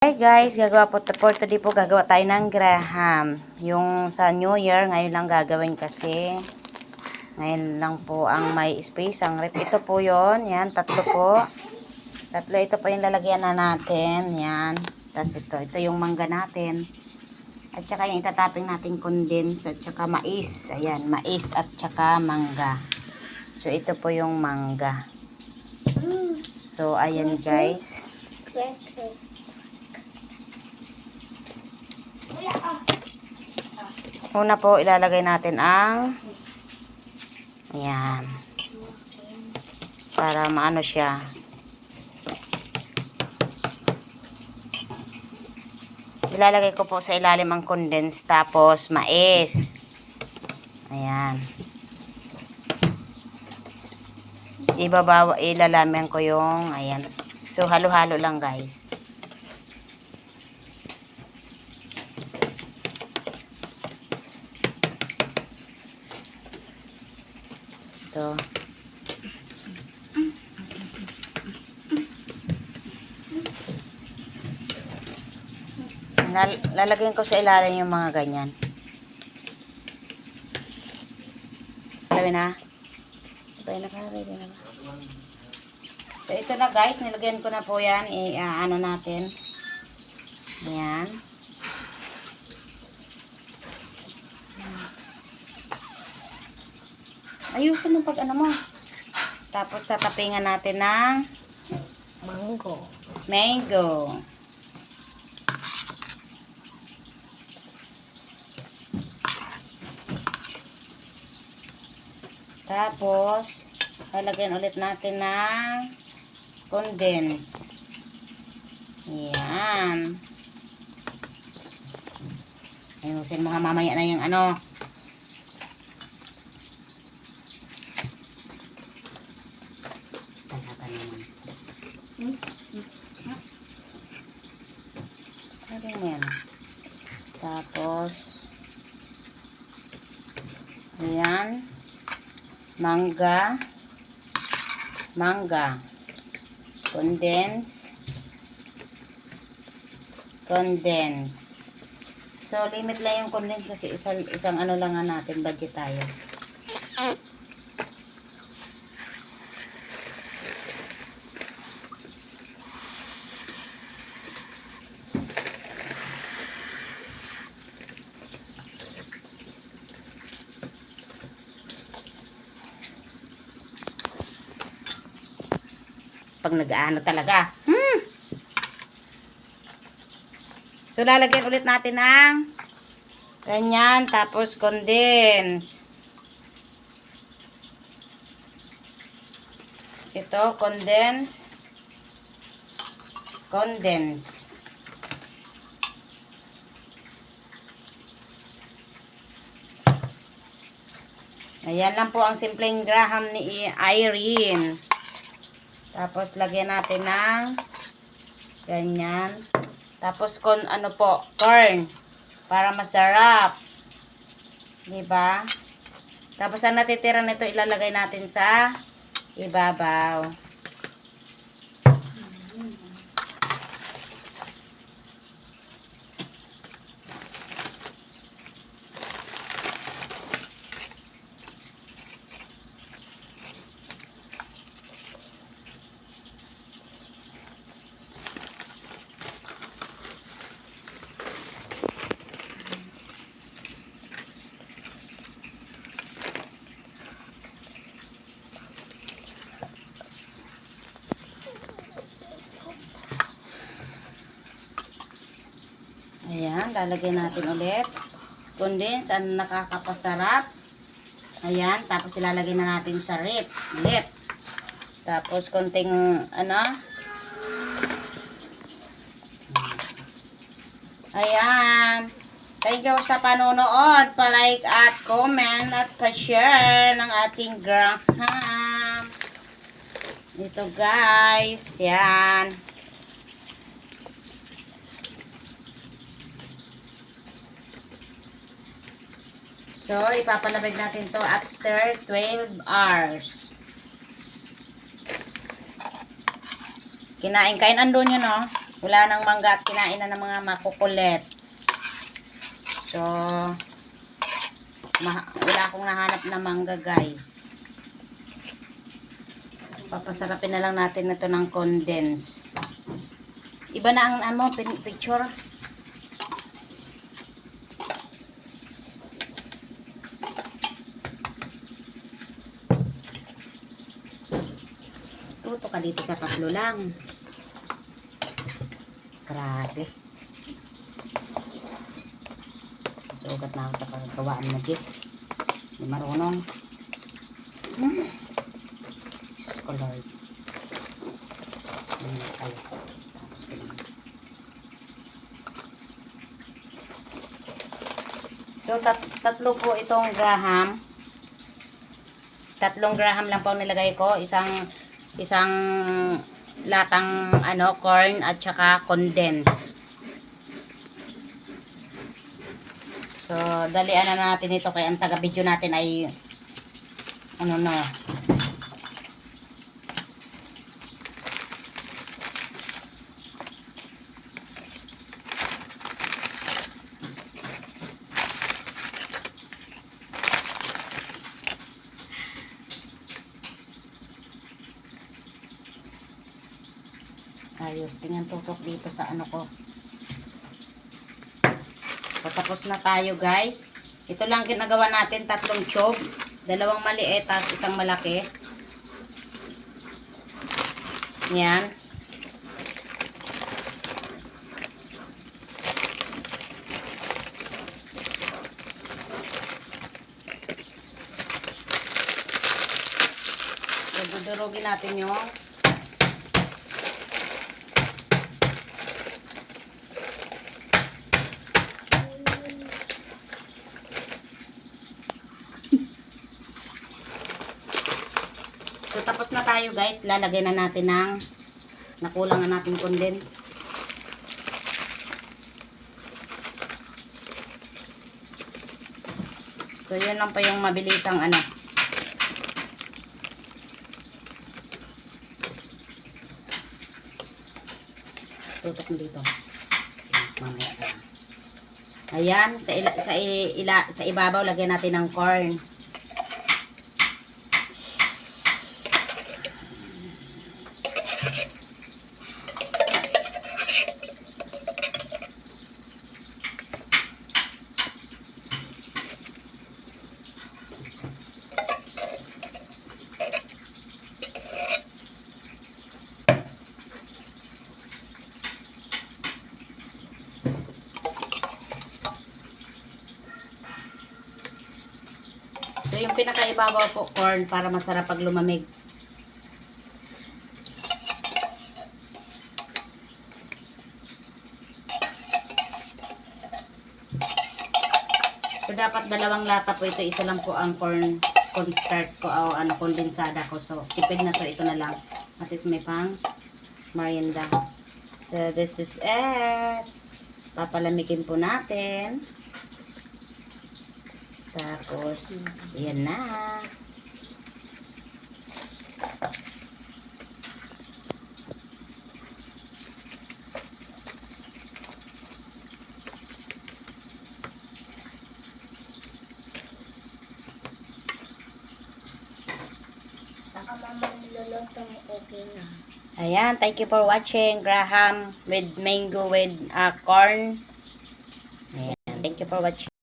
Hi guys, gagawa po for today po gagawa tayo ng graham. Yung sa New Year, ngayon lang gagawin kasi. Ngayon lang po ang may space ang rep. Ito po yon, yan, tatlo po. Tatlo, ito po yung lalagyan na natin. Yan. Tapos ito yung mangga natin. At saka yung itataping natin condense at saka mais. Ayan, mais at saka mangga. So ito po yung mangga. So ayan guys. Una po ilalagay natin ang ayan. Para maano siya. Ilalagay ko po sa ilalim ang condense tapos mais. Ayan. Ilalamin ko yung ayan. So halo-halo lang guys. Ito. Lalagyan ko sa ilalim yung mga ganyan. Sabi na. Sabay na ka. So ito na guys. Nilagyan ko na po yan. Ano natin. Ayan. Ayusin mo pag ano mo. Tapos tatapingan natin ng mango. Tapos lalagyan ulit natin ng condense. Yan. Ayusin mga mamaya na yung ano. Tapos ayan, mangga, condense. So limit lang yung condense kasi isang ano lang natin, budget tayo. Pag nag-aano talaga. So, lalagyan ulit natin ng ganyan, tapos condense. Ito, condense. Ayan lang po ang simpleng graham ni Irene. Tapos, lagyan natin ng ganyan. Tapos, ano po, corn. Para masarap. Diba? Tapos, ang natitira nito, ilalagay natin sa ibabaw. Ayan, lalagyan natin ulit. Condense, ang nakakapasarap. Ayan, tapos ilalagay na natin sa rep. Tapos konting, ano. Ayan. Thank you sa panonood. Pa-like at comment at pa-share ng ating graham. Dito guys. Yan. So, ipapalabig natin to after 12 hours. Kinain-kain andun yun, no? Wala nang mangga at kinain na ng mga makukulit. So, wala akong nahanap na mangga, guys. Papasarapin na lang natin ito ng condense. Iba na ang picture. Tuto ka dito sa 3 lang. Grabe. Sugat na ako sa pagkawaan mo, Jit. Hindi marunong. Scholar. Ay. Tapos ko lang. So, tatlo po itong graham. 3 graham lang po nilagay ko. Isang latang corn at saka condense. So, dalian na natin ito kaya ang taga-video natin ay ayos. Tingnan tutok dito sa ko. Patapos na tayo, guys. Ito lang ginagawa natin, 3 tube. 2 maliit at 1 malaki. Yan. Dudurugin natin yung so, tapos na tayo, guys. Lalagay na natin ng nakulang na natin condense. So, yun lang pa yung mabilisang tutok mo dito. Ayan, sa ibabaw lagyan natin ng corn. So, yung pinakaibabaw po, corn, para masarap pag lumamig. So, dapat 2 lata po ito. Isa lang po ang cornstarch ko o kondensada ko. So, tipid na to. Ito na lang. At least may pang merienda. So, this is it. Papalamigin po natin. Tapos, yan na. Saka mama niluluto mo okay na. Ayan, thank you for watching. Graham with mango with corn. Ayan, thank you for watching.